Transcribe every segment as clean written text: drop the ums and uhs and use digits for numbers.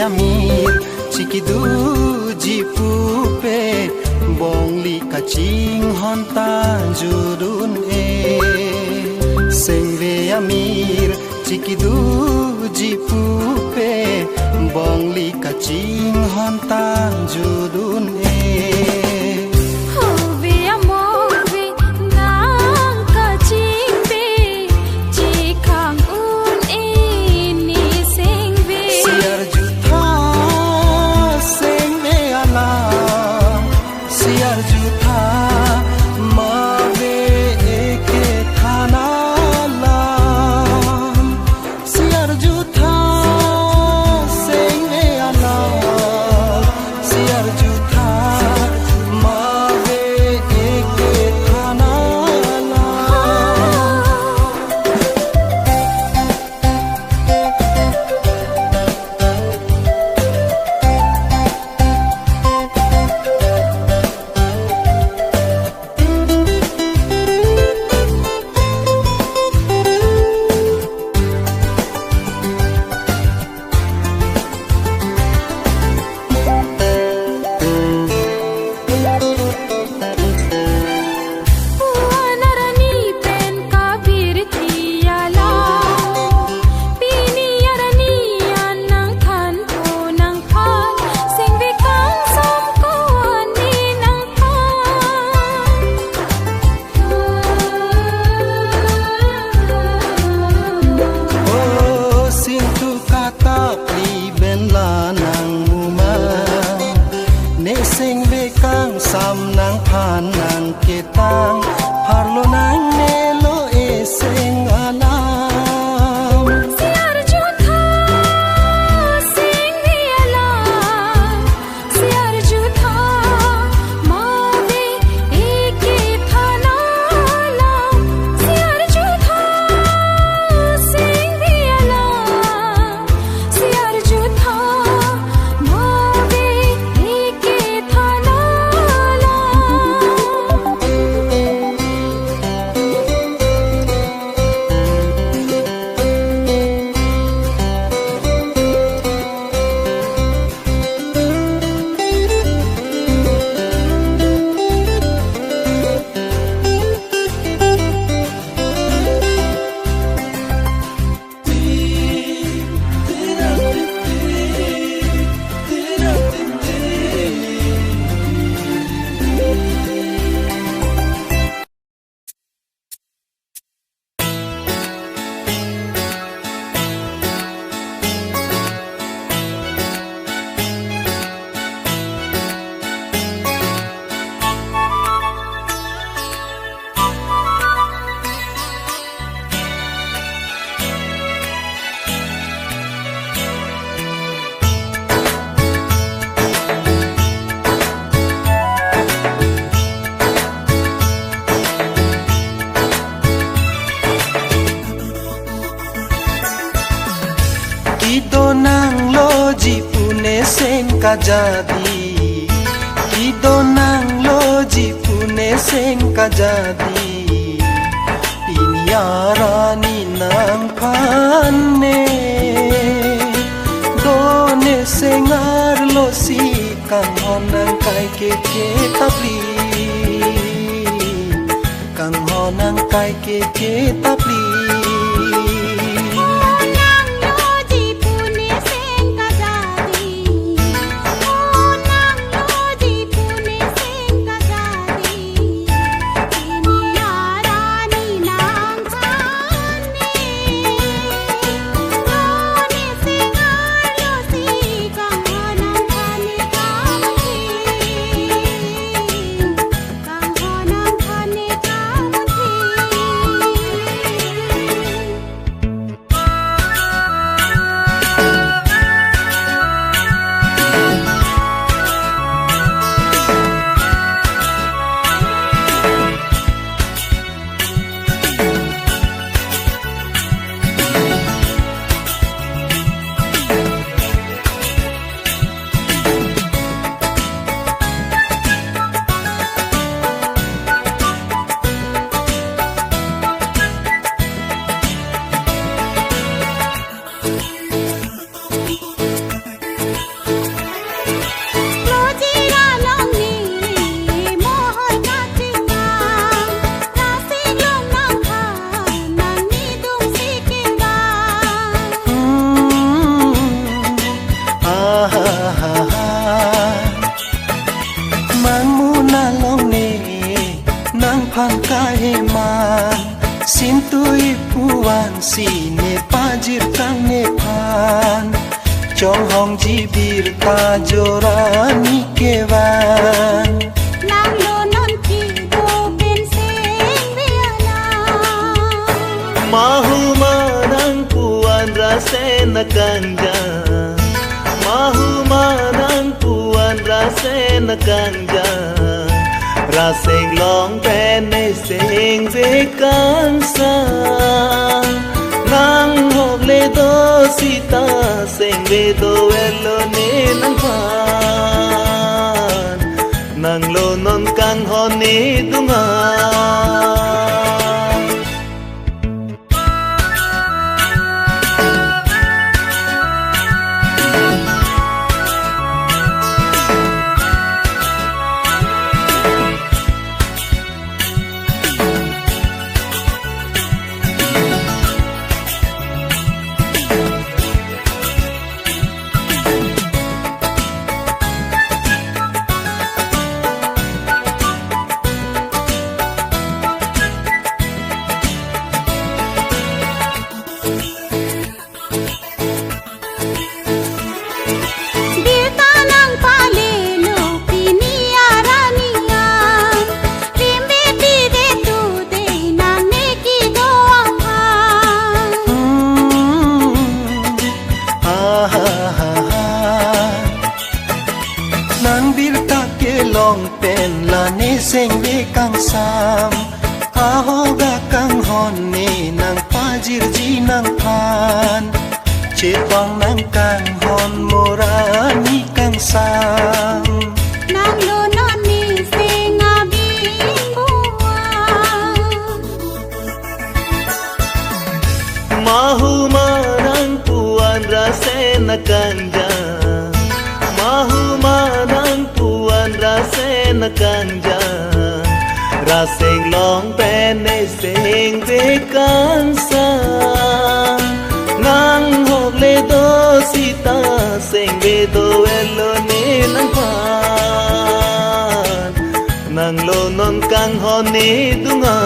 Amir cikidu jipupe bongli kacing honta jurun sengre Amir cikidu jipupe bongli kacing honta jurun sam nang phan nang ketang parlo nang nelo eseng alam siar jutha sing vi alam siar jutha mave eke thana alam siar jutha sing vi alam siar jutha mave eke thana Kido nang loji pune sen kajadi Kido nang loji pune sen kajadi Pinyarani nang panne Done sengar losi kang honang kai ke tapli Kang honang kai ke tapli phan kaheman sintui puan sine pajir kang ne phan trong hong jibir ta jorani kewan nang lo non ki do ben sing viala mahu manang puan rasena kanja mahu manang puan rasena kanja raseng long pen nei sing ve kansa nang hok le do sita sing ve do elo ne nang phan nang lo non kang hon ni dunga long pen la ni seng ve kang sam ahoga kang hon ni nang pajir ji nang phan che bang nang kang hon morani kang sam nang lo non ni sing a bin bua mahu manang puan rasena kanja mahu manang puan rasena kanja raseng long pen nei sing ve kansa nang hok le do sita sing ve do elo ni nang phan nang lo non kang hon ni dunga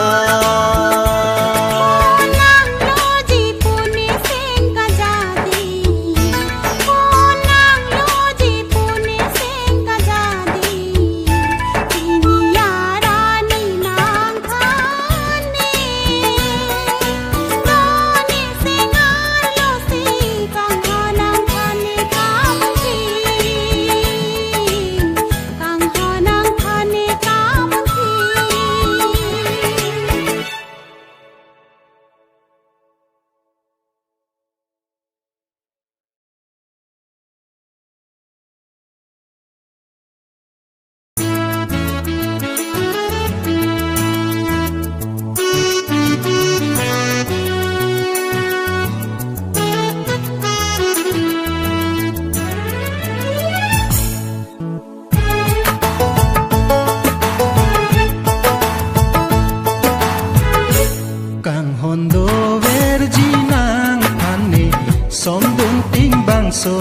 som dung ting bang so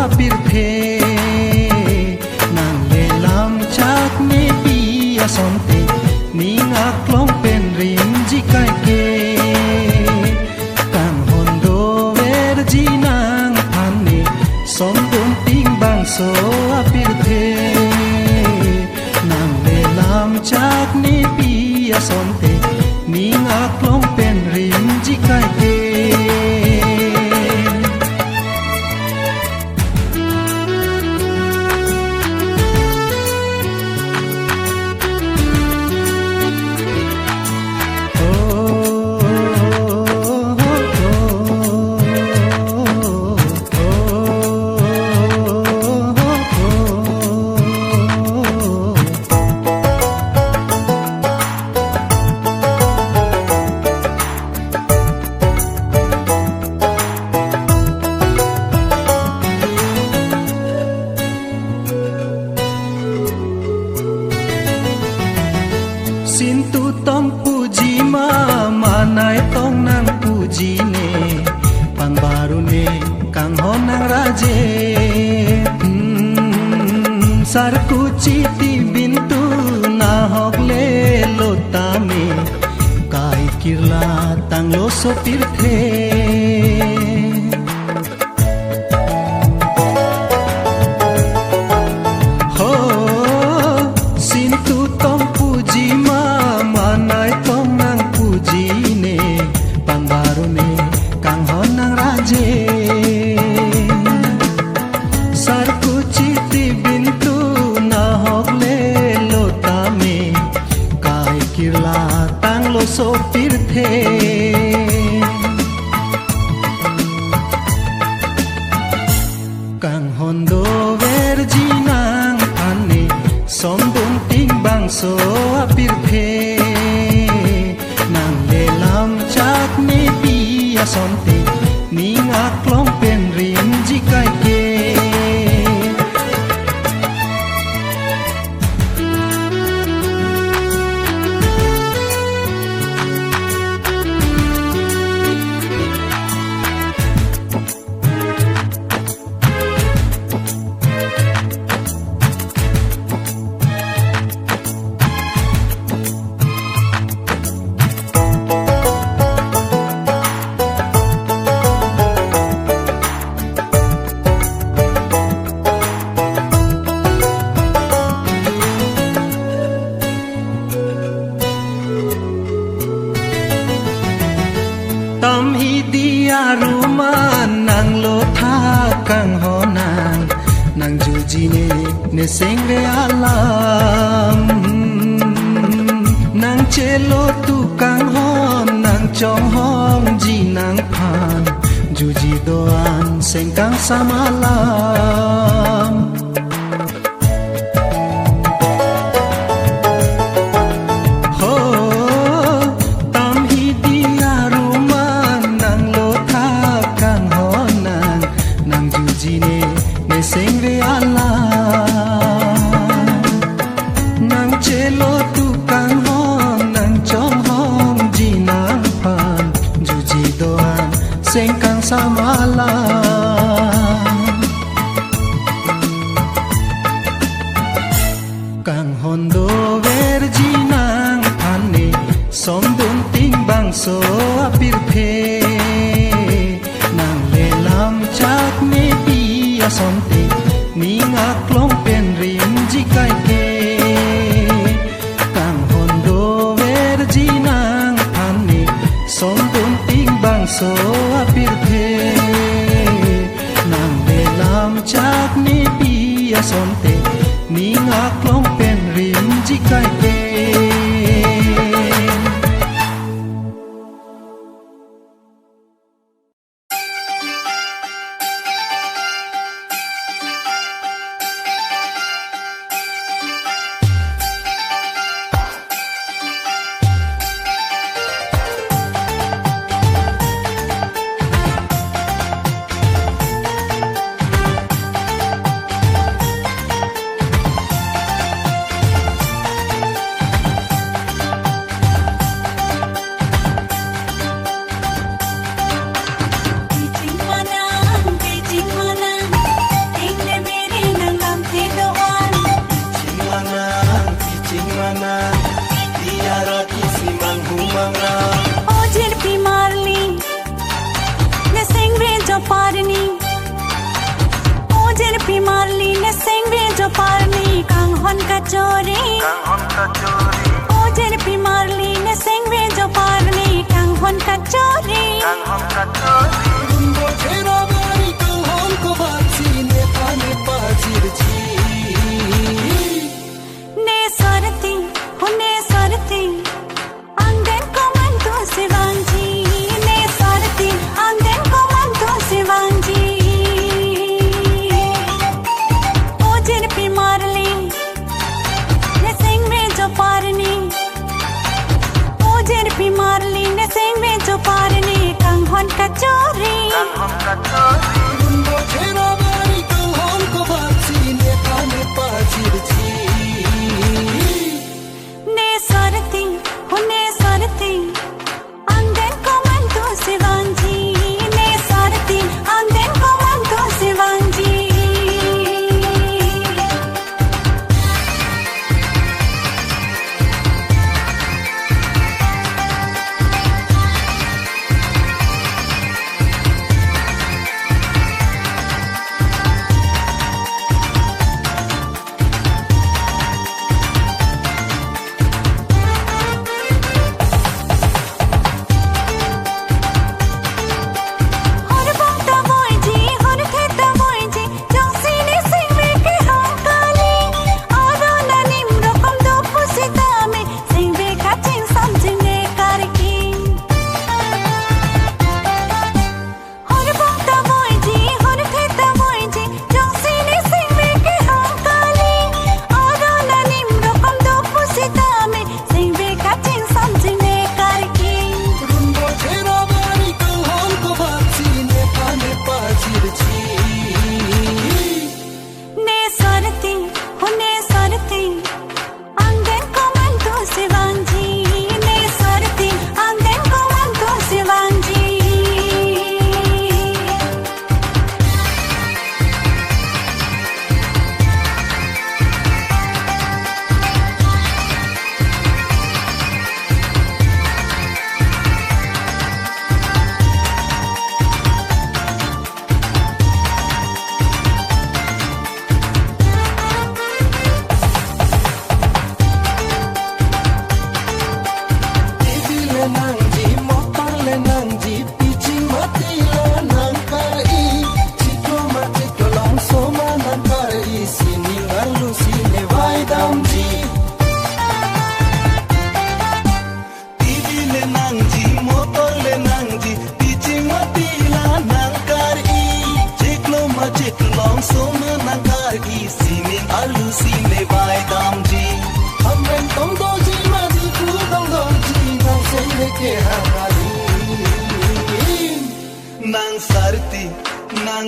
apir the nang le lam chak ne pi asom te ni nga klong pen rim ji kai ke kang hon do ver ji nang phan ne som dung ting bang so apir the nang le lam chak ne pi asom te ni nga klong pen rim ji kai ke Sintu tong puji ma manai tong nang puji ne pan baru ne kang honang raje sar ku chiti bintu na hok le lotame sopir the ho sin tu tong puji ma manai tong nang puji ne pambaru ne kang hon nang raje sar kuci ti bintu na hogle lotame kai kirla tang lo sopir the kang hondo verjinang ane sombong ting bangso apir the nang lelam chak ne pia sonte ninga klong pen rim jikai ke tam hi dia rumah nang lo tha kang honang nang juji ne sengre alam nang chelo tu kang hon nang chong hong ji nang phan juji doan seng kang samalam sengre alam nang chelo tu kang hong nang chong hong ji nang phan juji doan seng kang samalam kang hondo verji nang ane som dun ting bangso apir the nang lelam chak ne pia sonte ninga klong pen rim jikai ke kang hondo verji nang ane som dun ting bangso apir the nang lelam chak ne pia sonte ninga klong pen rim jikai ke Kachori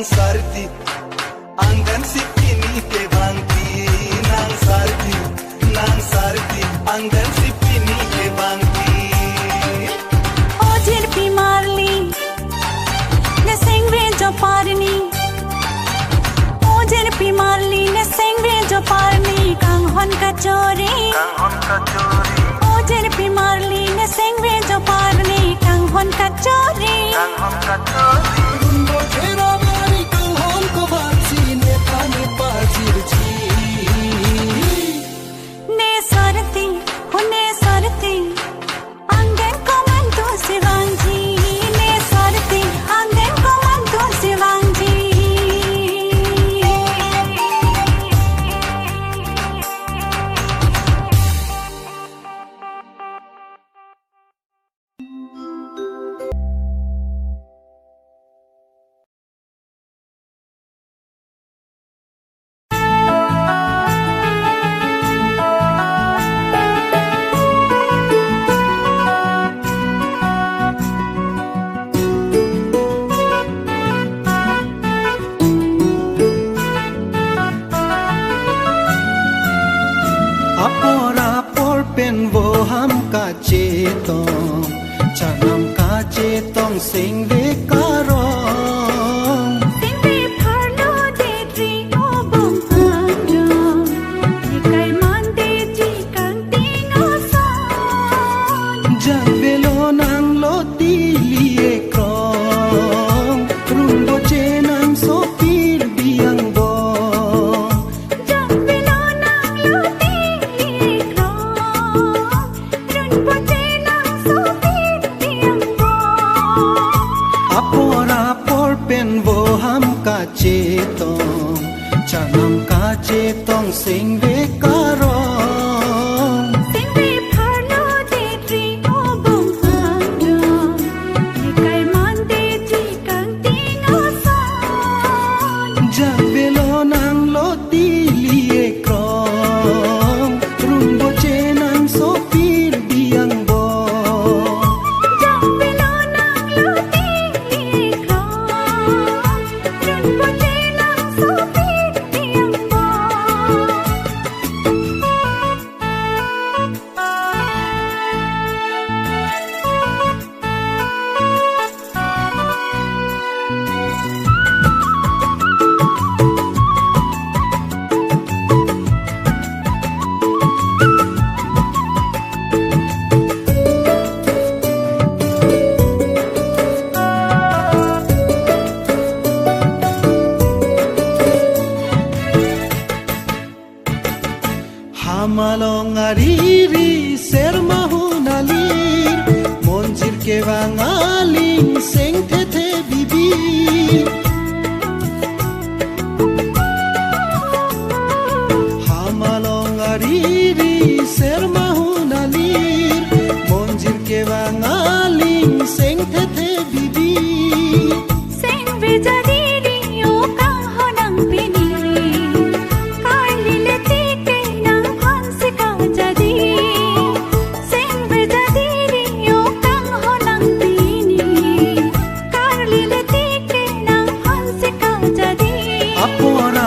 sarti anggan sipini ke bangki nang sarti anggan sipini ke bangki ojir pimarli ne sengre jo parni ojir pimarli ne sengre jo parni kang hon ka chori ojir pimarli ne sengre jo parni kang hon ka chori rumbo chera mari kang hon ko bapsi ne pani pazir ji ne sarti anggen ko man to sivangji ne sarti anggen ko man to sivangji cetong chanam ka cetong sing ve karong sing ve pharlo de tri o bom pandong nikai man de ji kang ting o son jang velo nang lo ti lie krong rumbo chenang so pir biang do jang velo nang lo ti lie krong rumbo apor pen vo ham ka cetong chanam ka cetong sing ve karong sing ve pharlo de tri o bom pandong nikai man de ji kang ting o son jang velo nang lo ti lie krong rumbo chenang so pir biang bo Hamalong ariri sermahunalir monjir ke bangaling seng tete bibi Hamalong ariri sermahunalir monjir ke bangaling seng tete bibi sing ve jadiri o kang honang piniri karli le tike nang hansi ka jadi sing ve jadiri o kang honang piniri karli le tike nang hansi ka jadi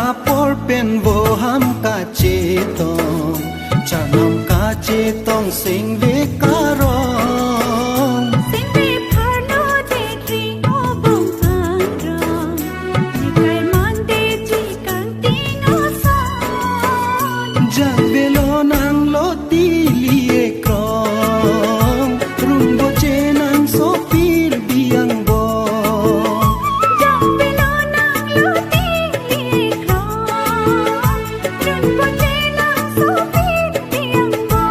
apor pen vo ham ka cetong chanam ka cetong sing ve karong sing ve pharlo de tri o bom pandong nikai man de ji kang ting o son jang velo nang lo ti lie krong rumbo chenang so pir biang bo jang velo nang lo ti lie krong rumbo chenang so pir biang bo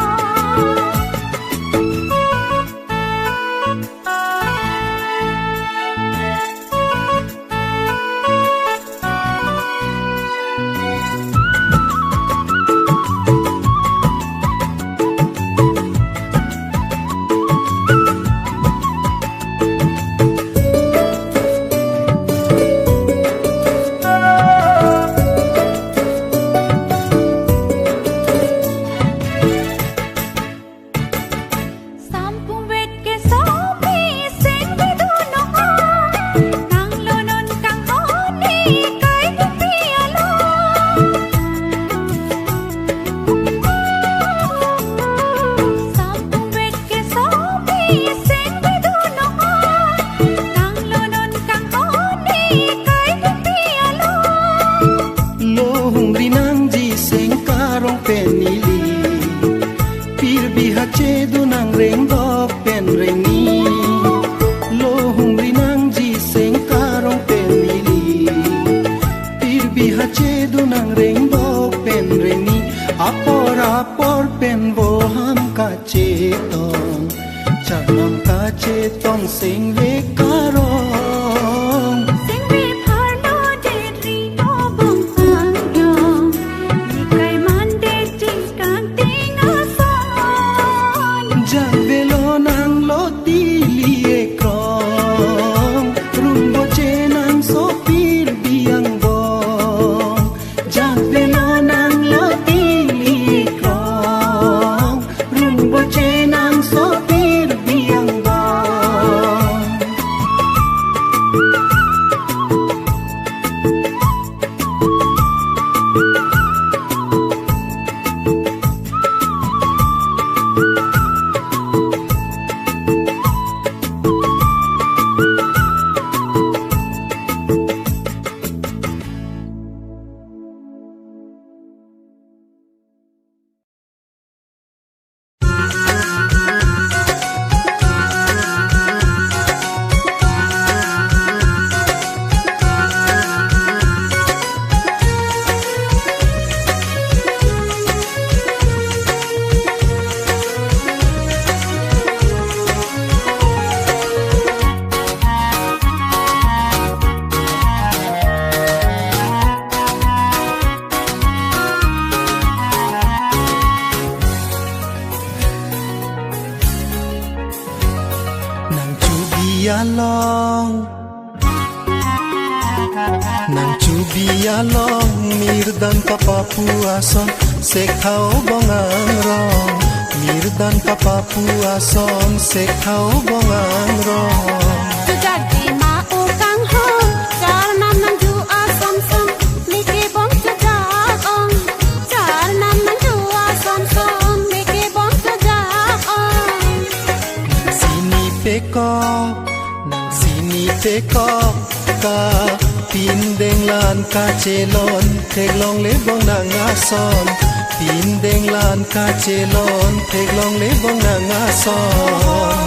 Nang cubialong mirdan kapapuason sekhao bongang rong mirdan kapapuason sekhao bongang rong Jadi mau kang ho karena nang ju asom som miki bong cajak ong karena nang ju asom som miki bong cajak ong Nang sini peko ka pindeng lan kacelon teglong lebong nang ason pindeng lan kacelon teglong lebong nang ason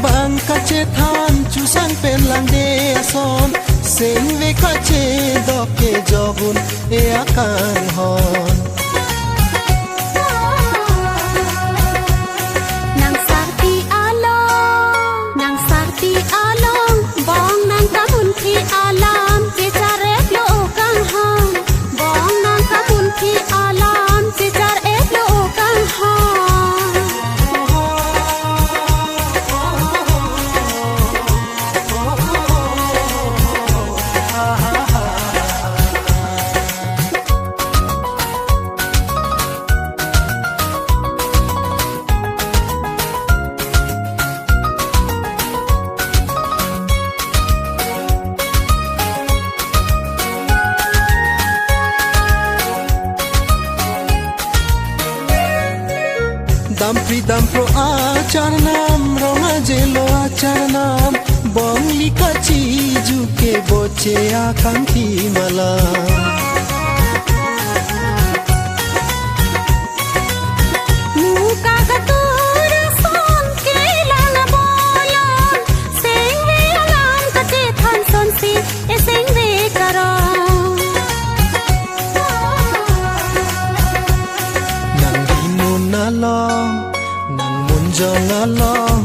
Bang kacetan cusan penlang de ason sing ve kace doke jobun e akan hon Nang sakti along bong nang kamun ki alam bicara lo kang hon bong nang kamun ki alam bicara lo kang hon Dampro acarnam ronga jelo acarnam bongli kaci juke boce akan malam muka katur son kelang bolon sing ve alam kace than son si e sing ve karong nang dimun along Jongalong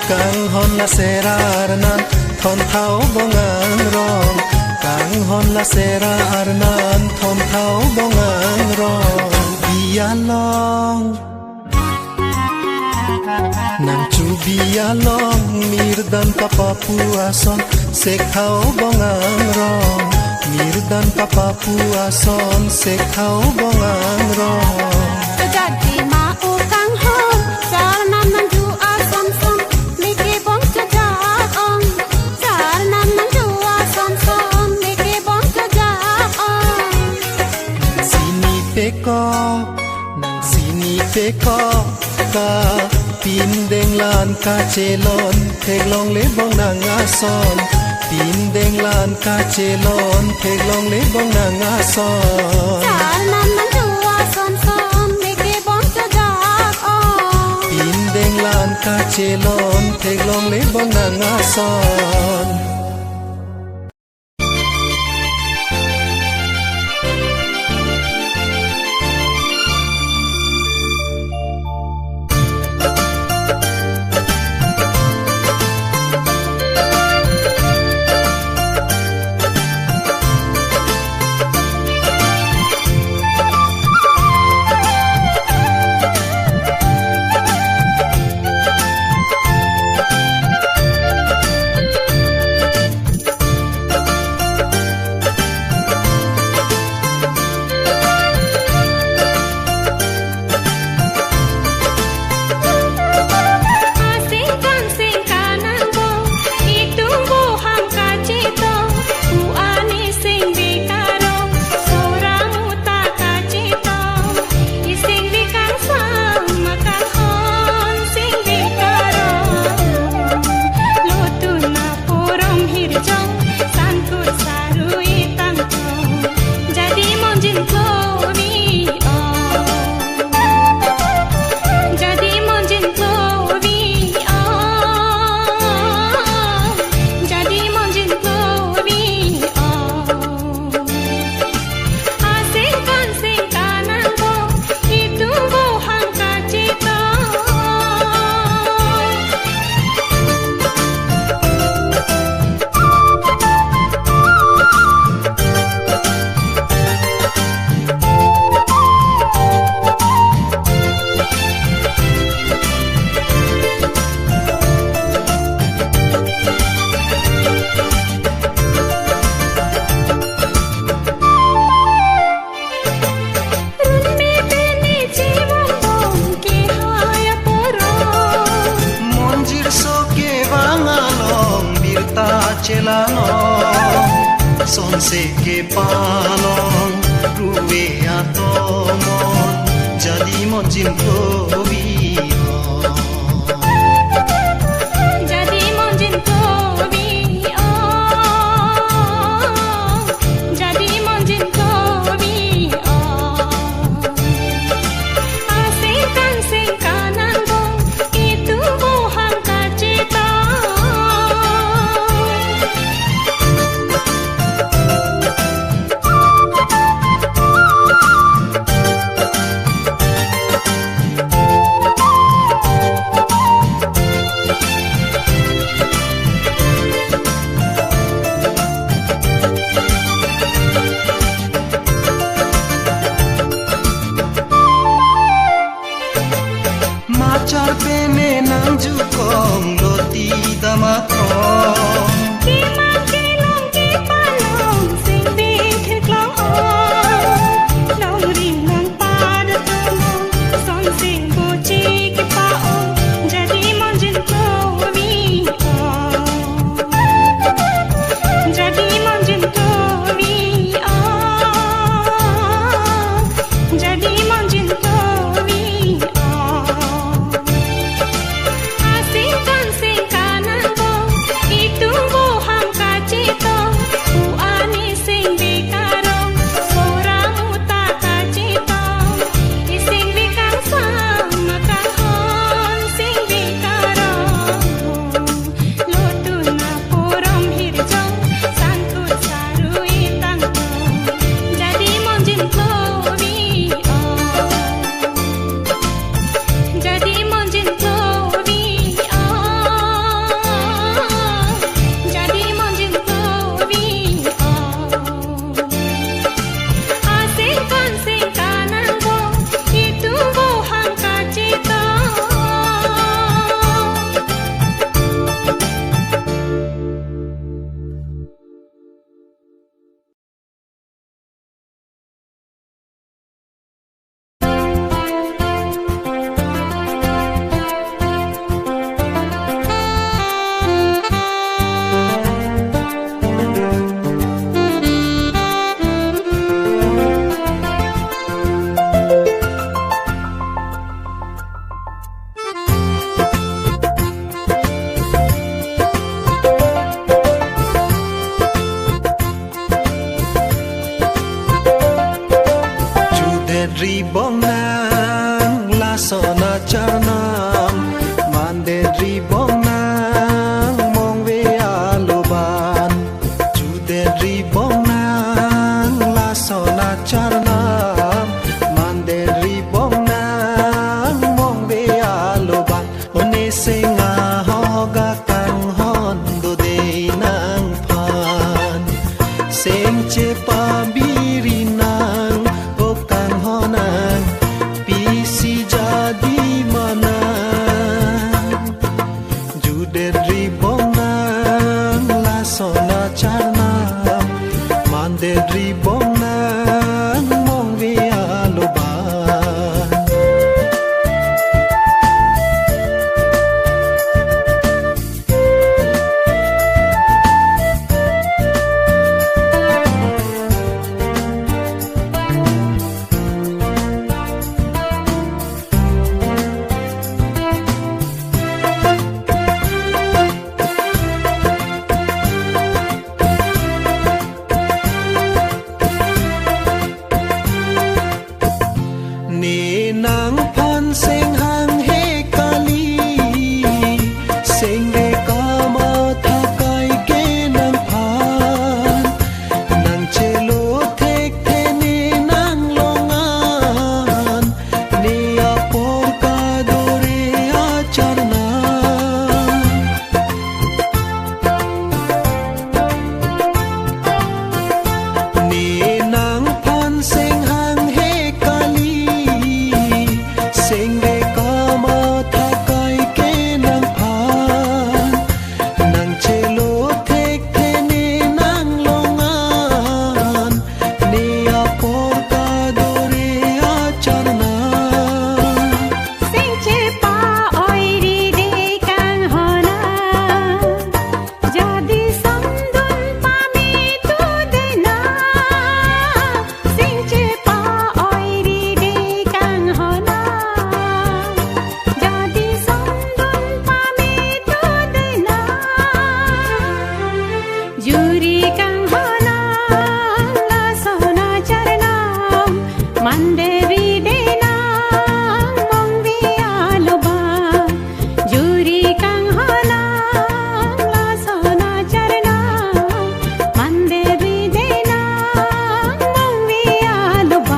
kang hon la serar nan thon thao bongang rong kang hon la serar nan thon thao bongang rong bialong nang chu bialong mirdan kapapuason sekhao bongang rong mirdan kapapuason sekhao bongang rong jadi mau kang hon sarnan manju asom som mike bong jaja ong sarnan manju asom som mike bong jaja ong sini peko nang sini peko ka pindeng lan ka celon theglong le bong nang ason pindeng lan ka celon theglong le bong nang ason sarnan manju asom som mike bong jaja ong pindeng lan ka celon theglong le bong nang ason sonse ke palong ruwe atomon jadi monjin kobi jadi monjin kobi jadi monjin kobi asingkan singkanan dong itu bukan kacita macar pene nang jukong loti damatong Kimang kilong kipalong sing bingkit long long ring long pada tolong son sing boci kipaong jadi monjin kowi jadi monjin kowi jadi monjin kowi asingkan singkanan dong itu sona charnam mande ribong nang mong ve aloban jude ribong nang la sona charnam mande ribong nang mong ve aloban one senga hoga kang hon do de nang phan seng che pa biri nang o kang honang pisi jadi mana jude ribong nang la sona charnam mande ribong nang mong ve aloban ni nang phan seng hang he kali seng ve kama tha kai ke nang phan nang chelo thek the ni nang longan ni apor ka dore a charna ni nang phan seng hang he kali seng ve kama tha kai ke nang phan nang chelo thek the ni nang longan ni apor ka dore a charna sing che pa oi ri de kang hona jadi samdun pa mi tu de na sing che pa oi ri de kang hona jadi samdun pa mi tu de na juri kang hona la sona charnam mande ri de na mong vi aloban juri kang hona la sona charnam mande ri de na mong vi aloban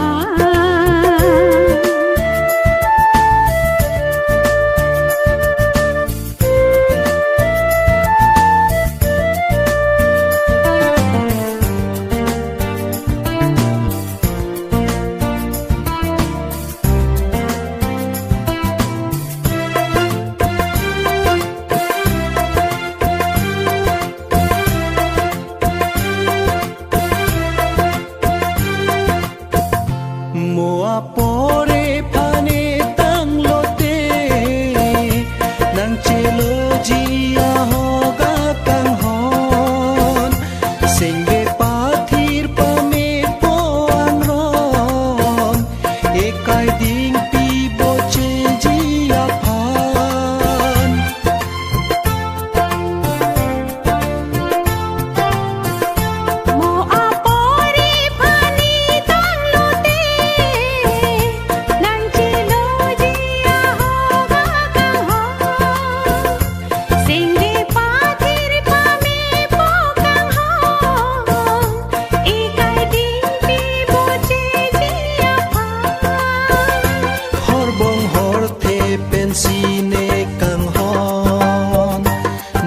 moa pore phane tang lote nang chelo jia hoga kang hon sing ve pathir pa me po ang ron ekai ding pi bo che jia phan mo apori phani tang lote nang chilo jia hoga kang hon sing ve pathir pa me po kang hon ikai ding pi bo che jia phan hor bong hor the pensi ne kang hon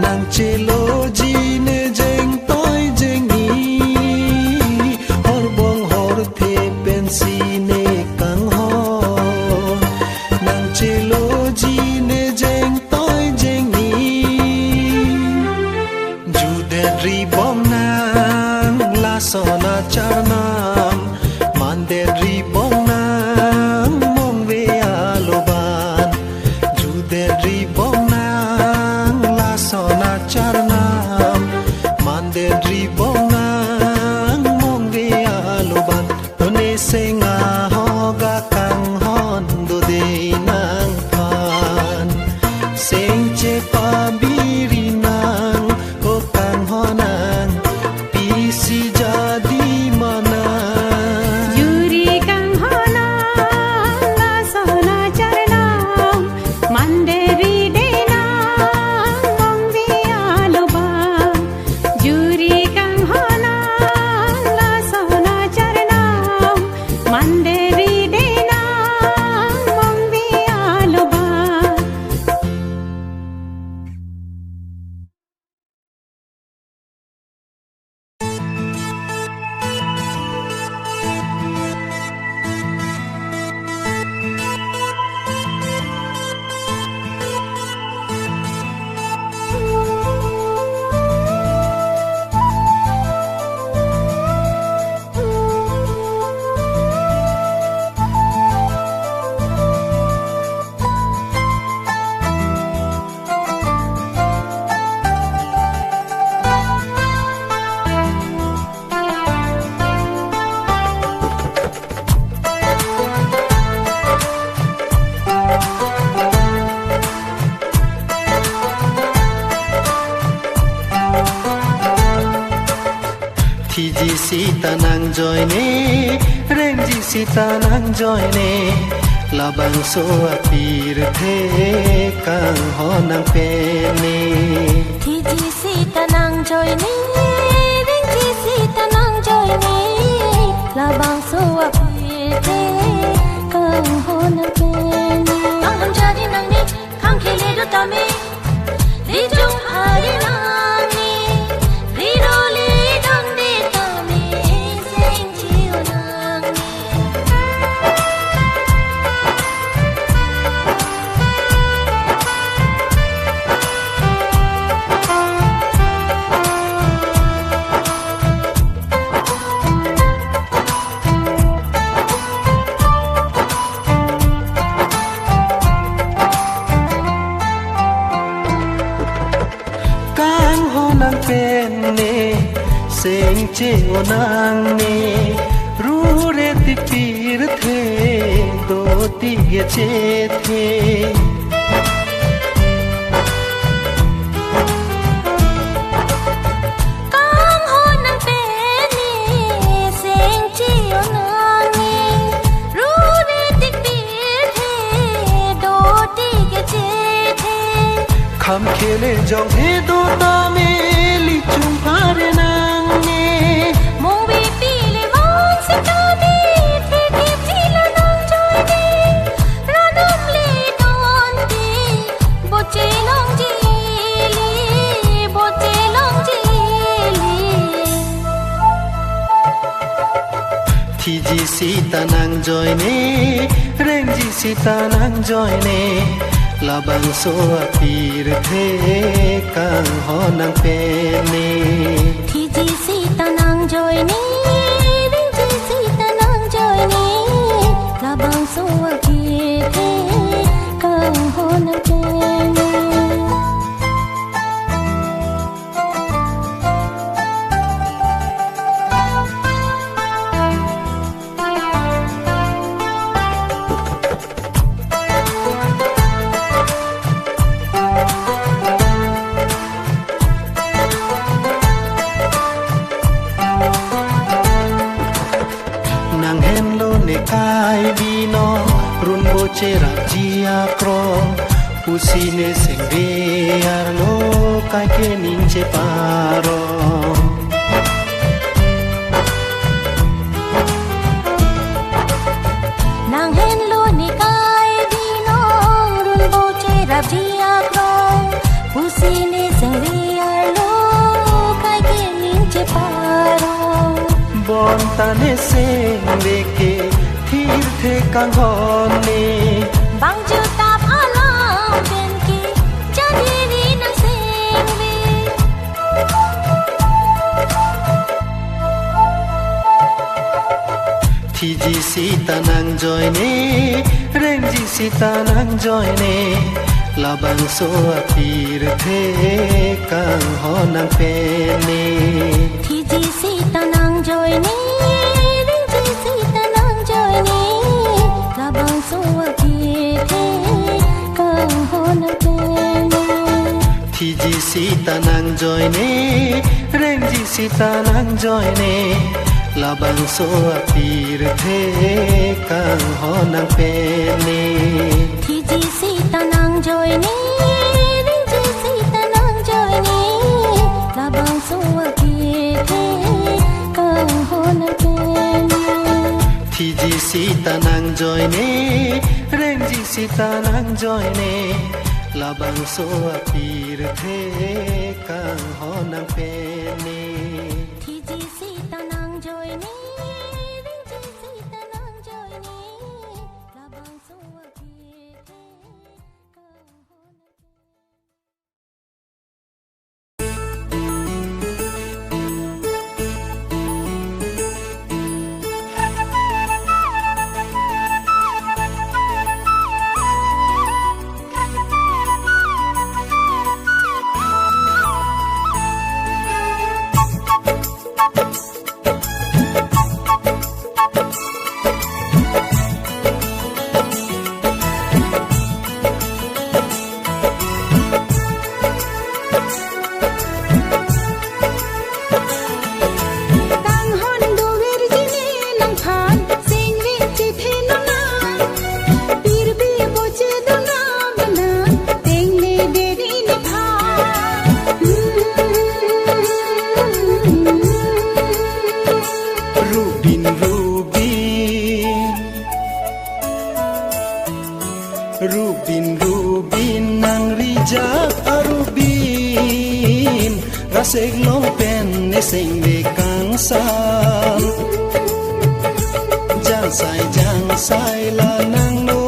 nang chelo ji ne jeng toi jeng ni hor bong hor the pensi ne kang hon nang chelo ji ne jeng toi jeng ni jude ri bong nang la sona charnam mande ri bong nang mong ve aloban jude ri bong nang la sona charnam mande ri bong nang mong ve aloban tone senga hoga kang hon do de nang phan seng che pa biri nang o kang honang pisi jadi mana juri kang hona la sona charnam sita nang joine rengji sita nang joine labang so apir the kang honang pene Thiji sita nang joine rengji sita nang joine labang so apir the kang honang pene ang ham jadi nang ni kang khele do tame li jong hari nang ni ri ro le dang de tame seng chiu nang ni seng cheo nang ne ru re ti pir the do ti ge che the kang ho nang pe ni seng cheo nang ni ru re ti pir the do ti ge che the kham khele jong he do ta me li chung phare na Thiji sita nang joine rengji sita nang joine labang so apir the kang honang pene Thiji sita nang joine rengji sita nang joine labang so apir the kang honang pene kai bino run bochera jia kro usine sengre arlo kai ke ninche paro nang hen lo ni kai bino run bochera jia kro usine sengre arlo kai ke ninche paro bon tane sengre ke the kang hone bang ju tap alam ben ki jadi ni nang sengre Thiji sita nang joine rengji sita nang joine labang so apir the kang honang pene Thiji sita nang joine rengji sita nang joine labang so apir the kang honang pene Thiji sita nang joine rengji sita nang joine labang so apir the kang honang pene Thiji sita nang joine rengji sita nang joine labang so apir the kang honang pene Thiji sita nang joine rengji sita nang joine labang so apir the kang honang pene Thiji sita nang joine rengji sita nang joine labang so apir the kang honang rasig long pen ne sing ve kang sam jang sai la nang no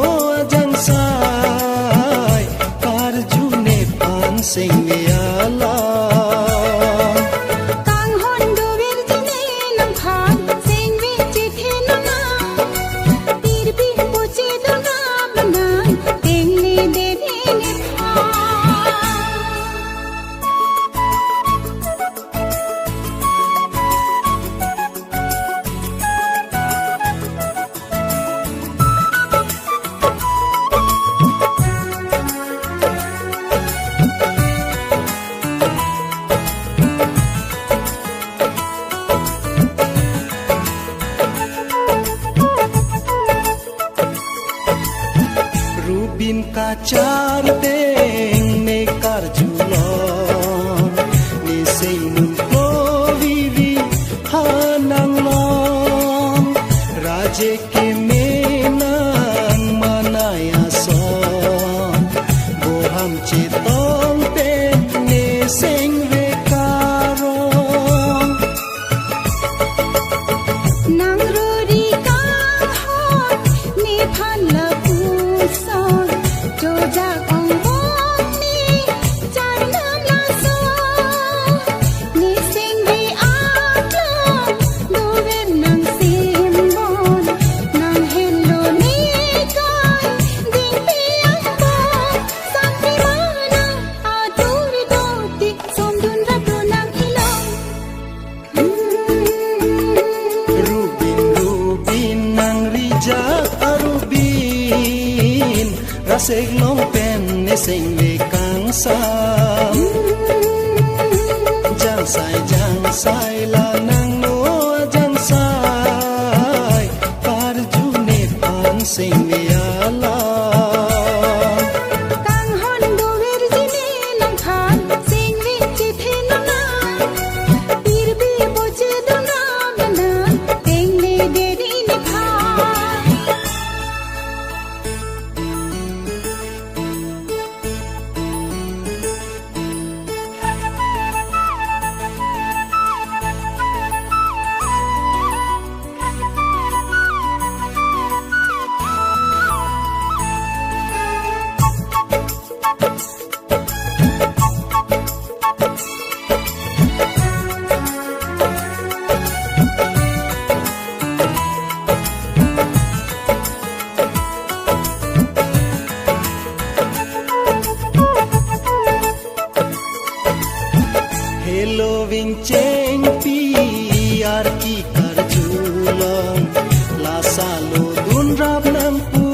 jang sai par ju ne pan sing ve ala Rubin kacar teng ne kar julon ni sei mun ko vivi hanang long raje ke menang manaya son boham chitong ten ne seng ve karong nang ruri kang hon ni phan la son cho ja ong bom ni char nam la so ni sing vi aklom do ven nang sim bon nang hello ni kai ding pi ang bo sang pi mana adur do ti som dun ra do nang ilong Rubin nang rijak arubin rasig long pen ne sing ve kang sam jang sai la nang no jang sai par ju ne pan sing ve ala kang hon do ver jine nang khan sing vi chi the na na pir bi bo che do na na teng ne de ri ni pha Hello ving cheng pi ar ki kar julon la salo dun rap nang pu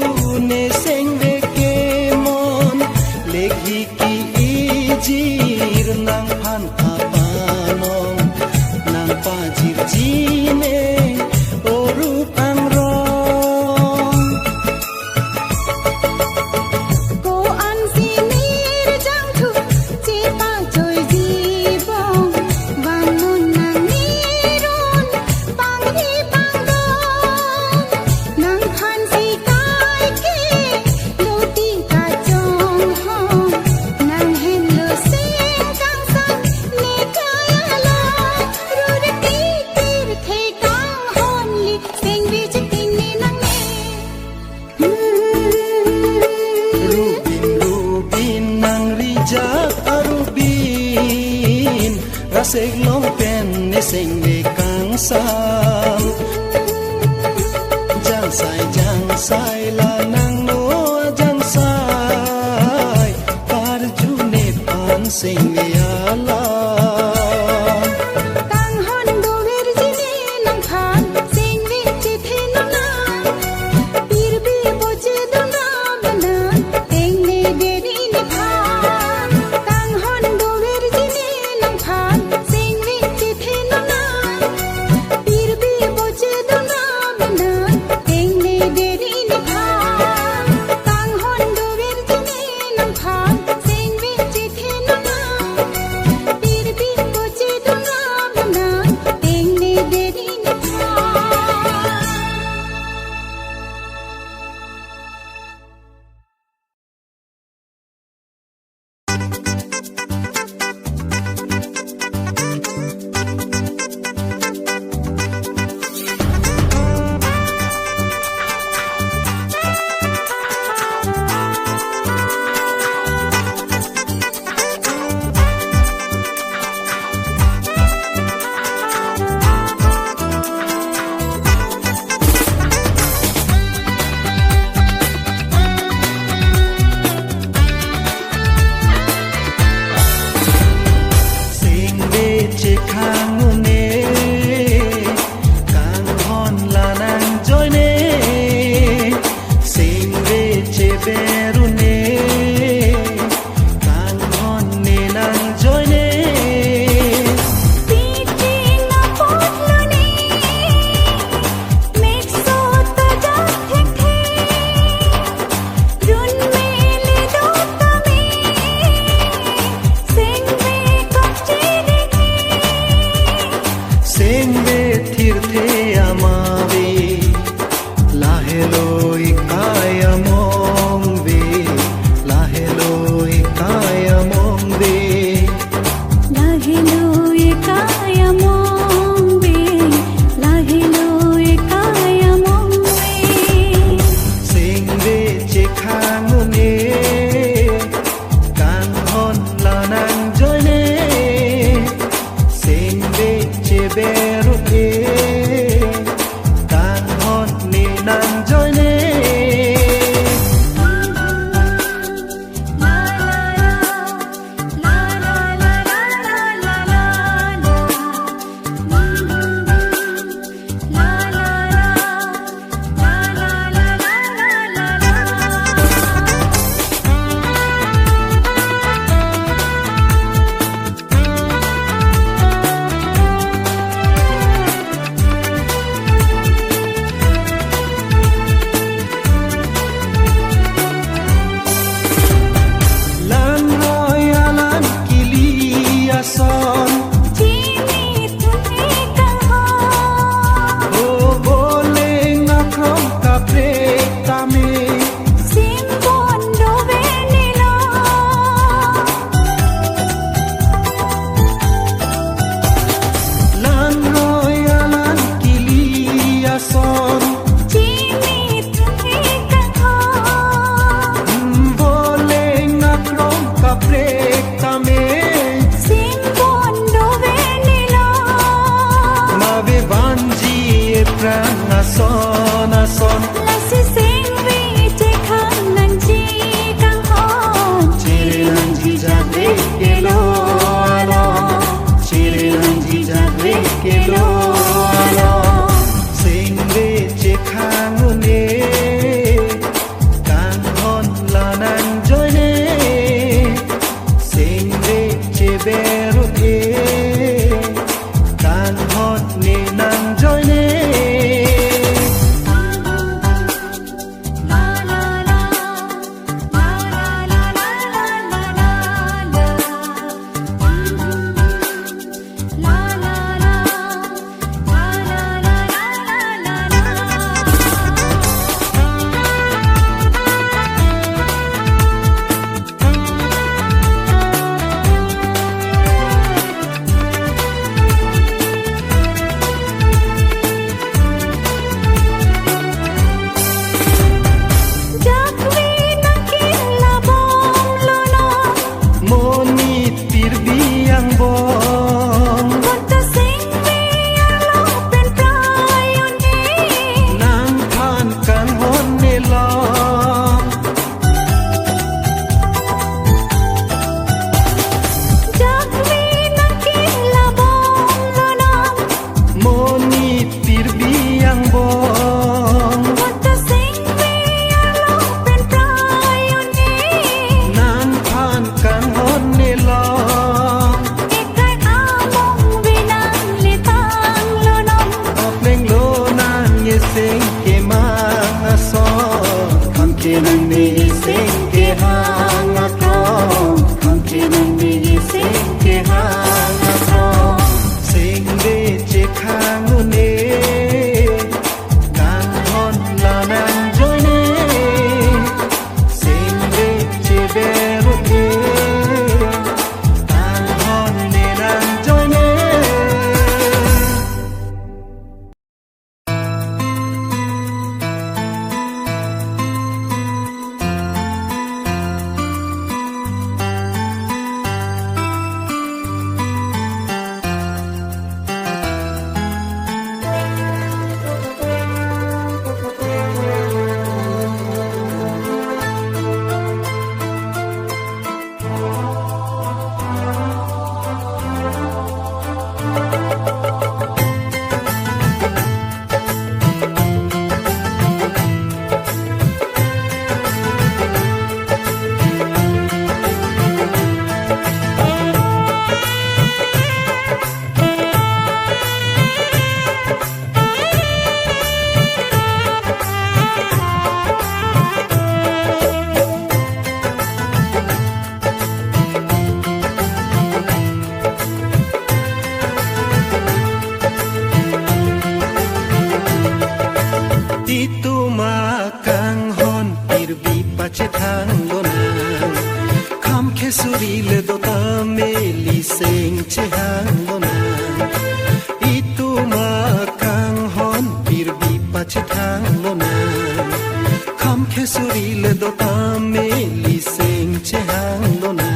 ne seng ve ke mon legi ki ijir nang phan apanong nang pa jir jine oru pang rong ko an si nir jang thu chi pa choi ji bong wang mun nang ni ron pang hi pang dong nang khan si kai ke lo ti ka chong hong nang hen lo sing kang sang ne kaya lo ru de ti tir the kang hon li sing vi chi tin ni nang ne Rubin nang rijak arubin rasig long pen ne sing ve kang sam jang sai la nang no jang sai par ju ne pan sing ve ala kang hon do ver jine nang khan sing vi chi the na na pir bi bo che do na na teng ne de ri ni pha kang hon do ver jine nang khan sing vi chi the na na pir bi bo che do na na teng ne de ri ni pha kang hon do ver jine nang khan sing vi chi the na na khesuri le dota meli seng che hang lona itu ma kang hon pirbi pache thang lona kham khesuri le dota meli seng che hang lona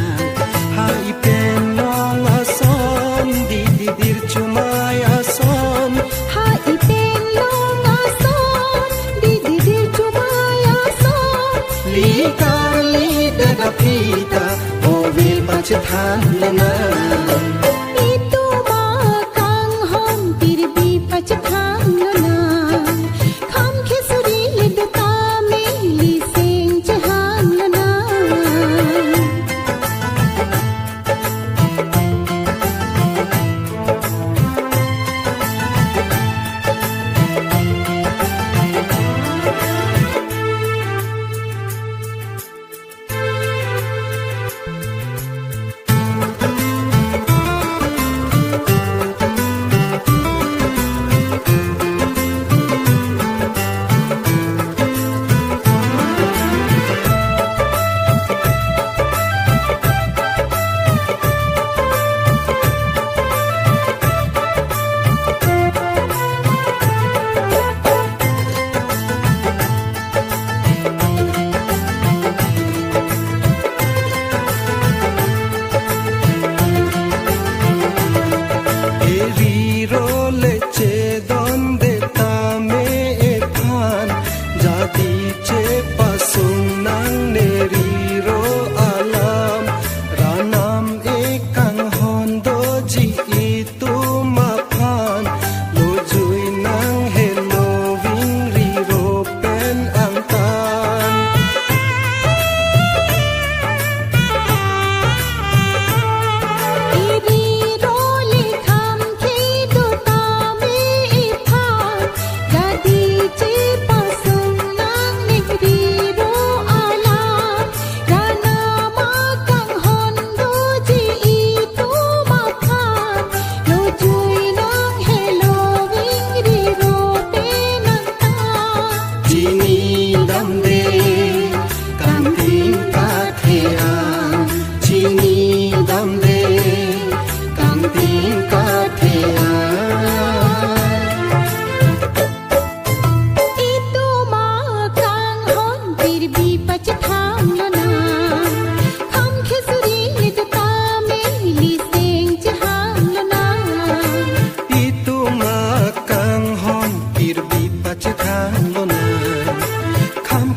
hai pen long ason di di dir chumai ason hai pen long ason di di dir chumai ason li kar li da pita o vil pache thang lona itu ma kang hon pirbi pache thang lona kham khesuri le dota meli seng che hang lona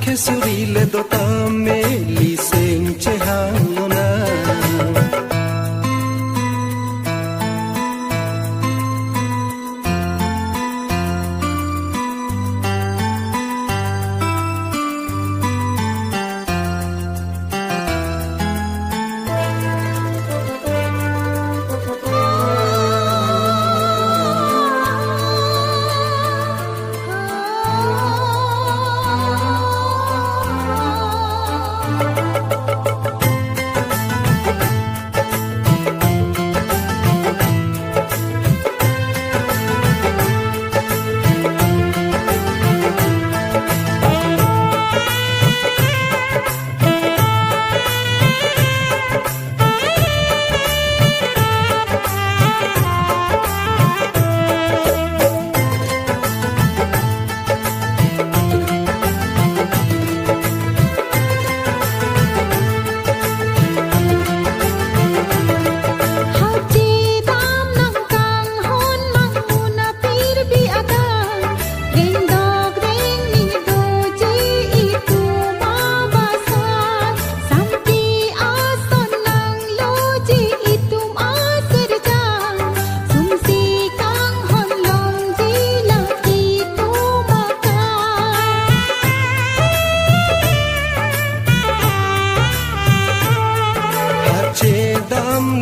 khesuri le dota meli seng che hang lona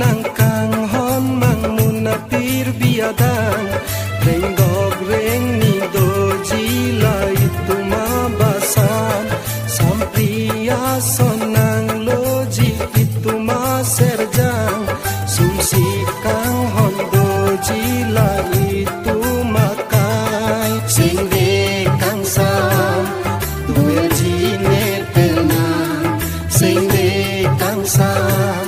nang kang hon mang muna pir biadang reng dog reng ni do ji lai tu ma basan sampria sonang lo ji itu ma serjang sumsi kang hon do ji lai tu ma kai sing de kang sam duel ji ne pena sing de kang sam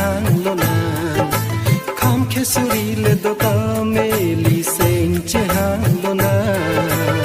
hang lo nan kham khe suri le do ka me li seng che hang lo nan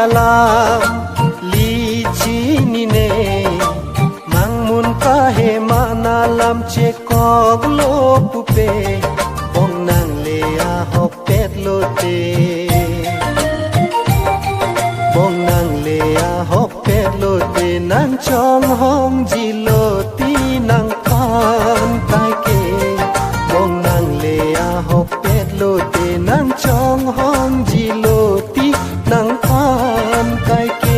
alam li chini ne mangmun kahe manalam che kog lo pupe bong nang le a hopet lo te bong nang le a hopet lo te nang chong hong ji lo ti nang pan kai ke bong nang le a hopet lo te nang chong hong ji lo ti nang pan kai ke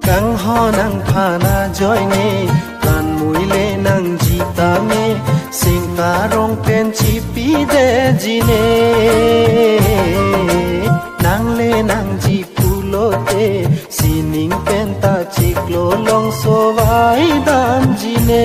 kang ho nang phana joy ne kan mui le nang jita me sing ka rong pen chi pi de ji ne nang le nang ji pulo te sining pen ta chik lo long so vai dan ji ne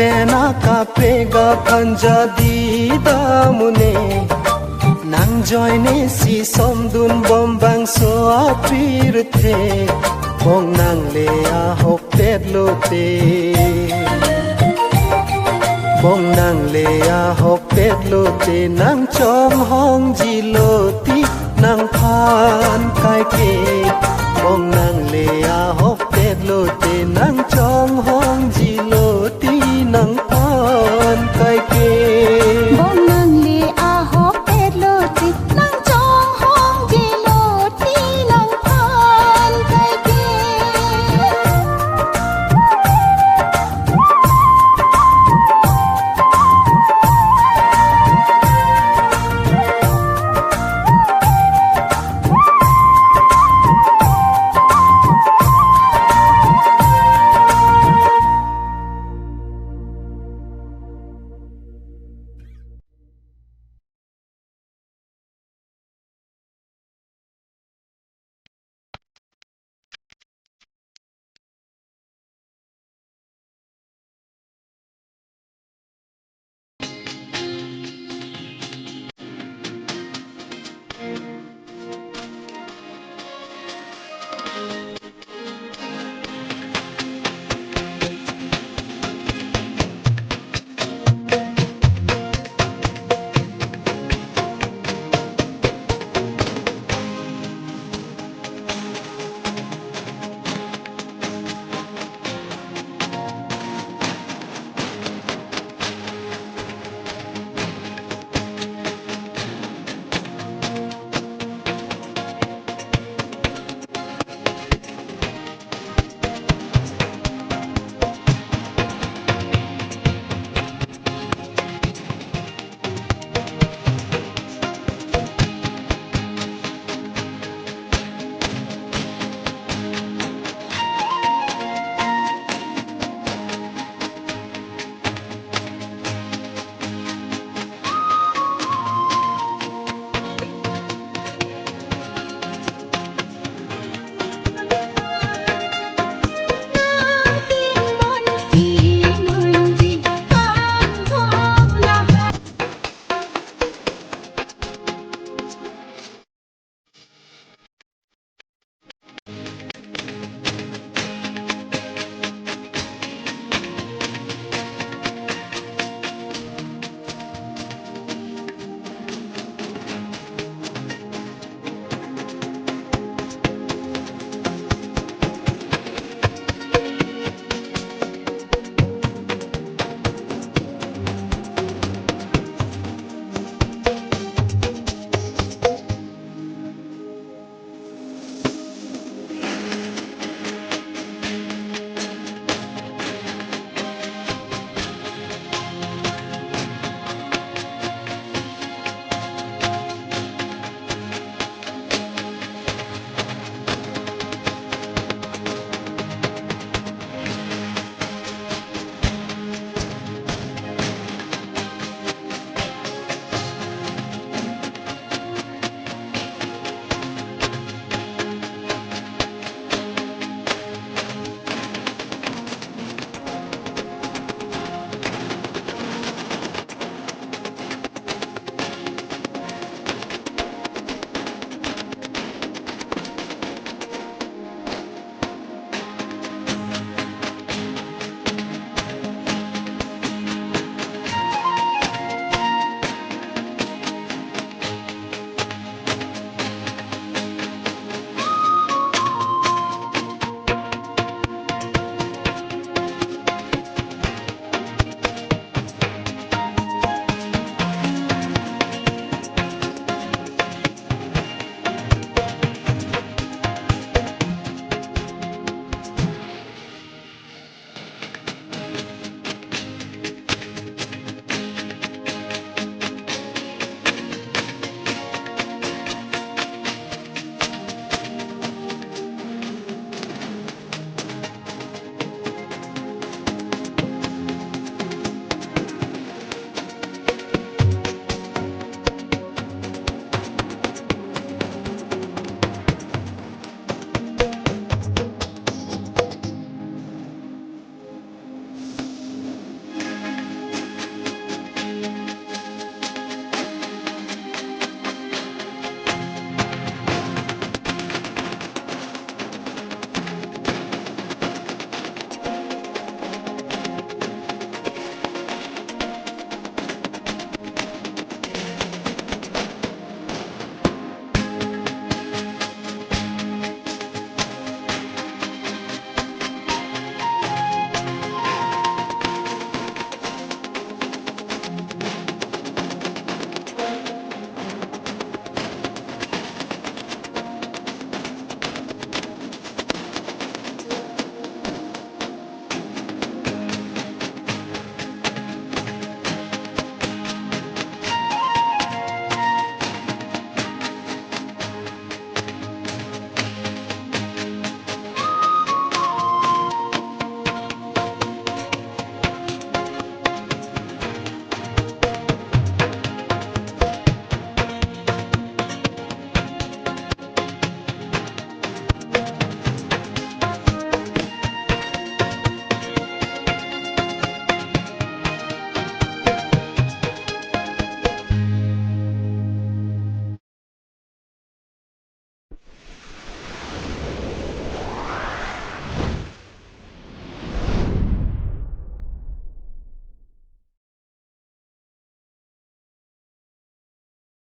pena ka pega phanja di damune nang joy ne si som dun bom bang so apir the bong nang le a hop pet lo te bong nang le a hop pet lo te nang chom hong ji lo ti nang phan kai ke bong nang le a